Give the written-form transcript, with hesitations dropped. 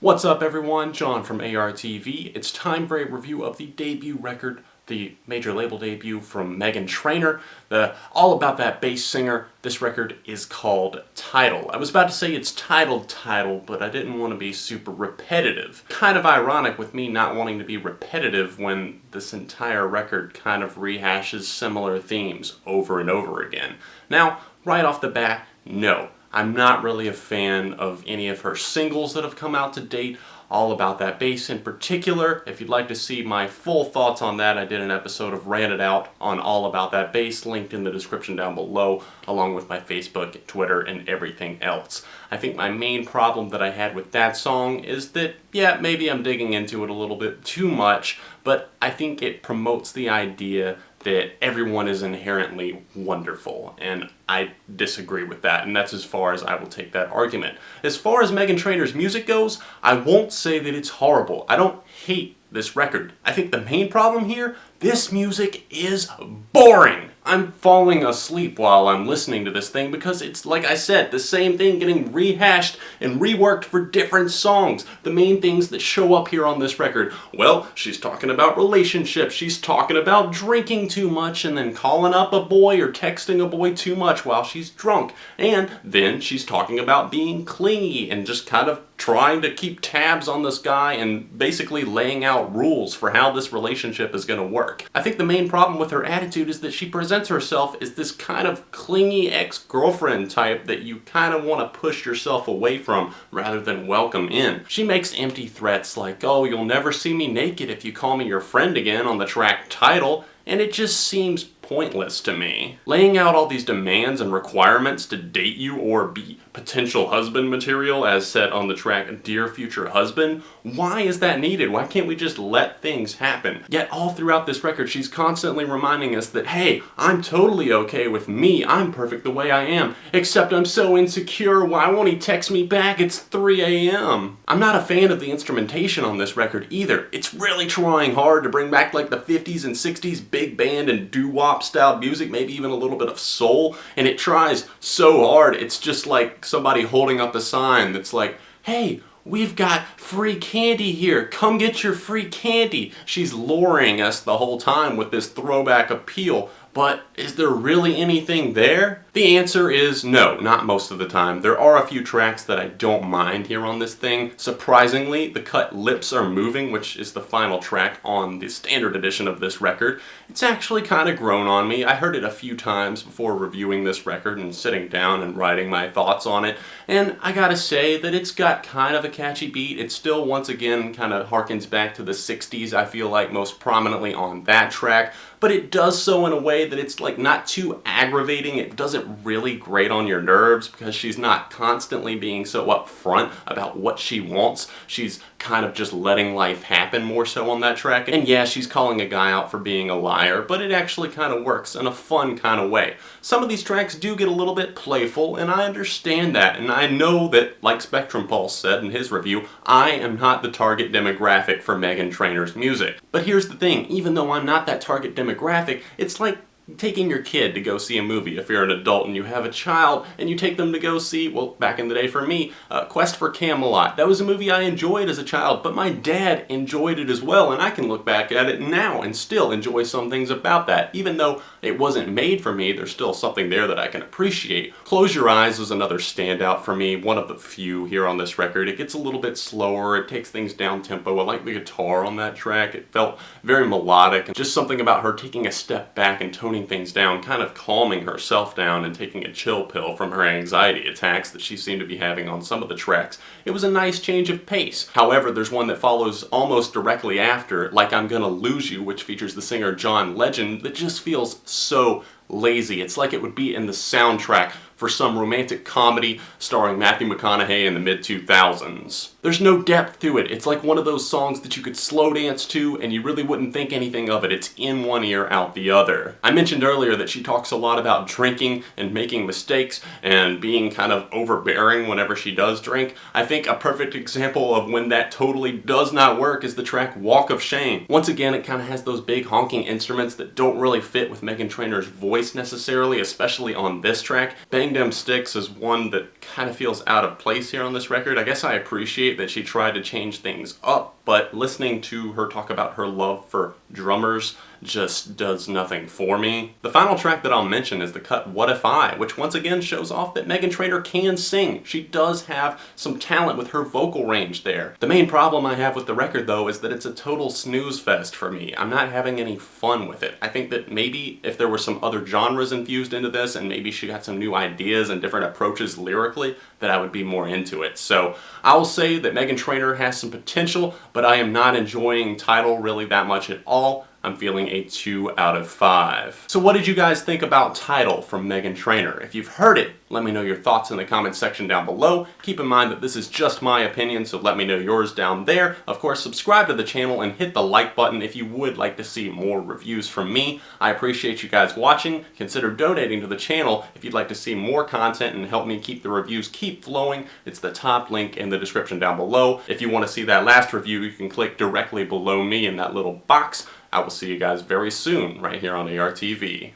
What's up everyone, John from ARTV. It's time for a review of the debut record, the major label debut from Meghan Trainor, the All About That Bass singer. This record is called Title. I was about to say it's titled, but I didn't want to be super repetitive. Kind of ironic with me not wanting to be repetitive when this entire record kind of rehashes similar themes over and over again. Now, right off the bat, no. I'm not really a fan of any of her singles that have come out to date, All About That Bass in particular. If you'd like to see my full thoughts on that, I did an episode of Ran It Out on All About That Bass, linked in the description down below, along with my Facebook, Twitter, and everything else. I think my main problem that I had with that song is that, yeah, maybe I'm digging into it a little bit too much, but I think it promotes the idea that everyone is inherently wonderful, and I disagree with that, and that's as far as I will take that argument. As far as Meghan Trainor's music goes, I won't say that it's horrible. I don't hate this record. I think the main problem here, this music is boring. I'm falling asleep while I'm listening to this thing because it's, like I said, the same thing getting rehashed and reworked for different songs. The main things that show up here on this record, well, she's talking about relationships, she's talking about drinking too much and then calling up a boy or texting a boy too much while she's drunk. And then she's talking about being clingy and just kind of trying to keep tabs on this guy and basically laying out rules for how this relationship is going to work. I think the main problem with her attitude is that she presents herself as this kind of clingy ex-girlfriend type that you kind of want to push yourself away from rather than welcome in. She makes empty threats like, oh, you'll never see me naked if you call me your friend again on the track Title, and it just seems pointless to me. Laying out all these demands and requirements to date you or be potential husband material as said on the track Dear Future Husband, why is that needed? Why can't we just let things happen? Yet all throughout this record she's constantly reminding us that, hey, I'm totally okay with me, I'm perfect the way I am, except I'm so insecure, why won't he text me back? It's 3 a.m. I'm not a fan of the instrumentation on this record either. It's really trying hard to bring back like the 50s and 60s big band and doo-wop style music, maybe even a little bit of soul, and it tries so hard. It's just like somebody holding up a sign that's like, hey, we've got free candy here, come get your free candy. She's luring us the whole time with this throwback appeal, but is there really anything there? The answer is no, not most of the time. There are a few tracks that I don't mind here on this thing. Surprisingly, the cut Lips Are Moving, which is the final track on the standard edition of this record, it's actually kind of grown on me. I heard it a few times before reviewing this record and sitting down and writing my thoughts on it, and I gotta say that it's got kind of a catchy beat. It still, once again, kind of harkens back to the 60s, I feel like, most prominently on that track, but it does so in a way that it's like not too aggravating. It doesn't really grate on your nerves because she's not constantly being so upfront about what she wants. She's kind of just letting life happen more so on that track. And yeah, she's calling a guy out for being a liar, but it actually kind of works in a fun kind of way. Some of these tracks do get a little bit playful, and I understand that, and I know that, like Spectrum Pulse said in his review, I am not the target demographic for Meghan Trainor's music. But here's the thing, even though I'm not that target demographic, it's like taking your kid to go see a movie. If you're an adult and you have a child and you take them to go see, well, back in the day for me, Quest for Camelot. That was a movie I enjoyed as a child, but my dad enjoyed it as well, and I can look back at it now and still enjoy some things about that. Even though it wasn't made for me, there's still something there that I can appreciate. Close Your Eyes was another standout for me, one of the few here on this record. It gets a little bit slower, it takes things down tempo. I like the guitar on that track. It felt very melodic, and just something about her taking a step back and toning things down, kind of calming herself down and taking a chill pill from her anxiety attacks that she seemed to be having on some of the tracks. It was a nice change of pace. However, there's one that follows almost directly after, Like I'm Gonna Lose You, which features the singer John Legend, that just feels so lazy. It's like it would be in the soundtrack for some romantic comedy starring Matthew McConaughey in the mid-2000s. There's no depth to it. It's like one of those songs that you could slow dance to and you really wouldn't think anything of it. It's in one ear, out the other. I mentioned earlier that she talks a lot about drinking and making mistakes and being kind of overbearing whenever she does drink. I think a perfect example of when that totally does not work is the track Walk of Shame. Once again, it kind of has those big honking instruments that don't really fit with Meghan Trainor's voice necessarily, especially on this track. Bang Dem Sticks is one that kind of feels out of place here on this record. I guess I appreciate appreciate that she tried to change things up, but listening to her talk about her love for drummers just does nothing for me. The final track that I'll mention is the cut What If I, which once again shows off that Meghan Trainor can sing. She does have some talent with her vocal range there. The main problem I have with the record though is that it's a total snooze fest for me. I'm not having any fun with it. I think that maybe if there were some other genres infused into this and maybe she got some new ideas and different approaches lyrically, that I would be more into it. So I will say that Meghan Trainor has some potential, but I am not enjoying Tidal really that much at all. I'm feeling a 2 out of 5. So what did you guys think about Tidal from Meghan Trainor? If you've heard it, let me know your thoughts in the comments section down below. Keep in mind that this is just my opinion, so let me know yours down there. Of course, subscribe to the channel and hit the like button if you would like to see more reviews from me. I appreciate you guys watching. Consider donating to the channel if you'd like to see more content and help me keep the reviews keep flowing. It's the top link in the description down below. If you want to see that last review, you can click directly below me in that little box. I will see you guys very soon right here on ARTV.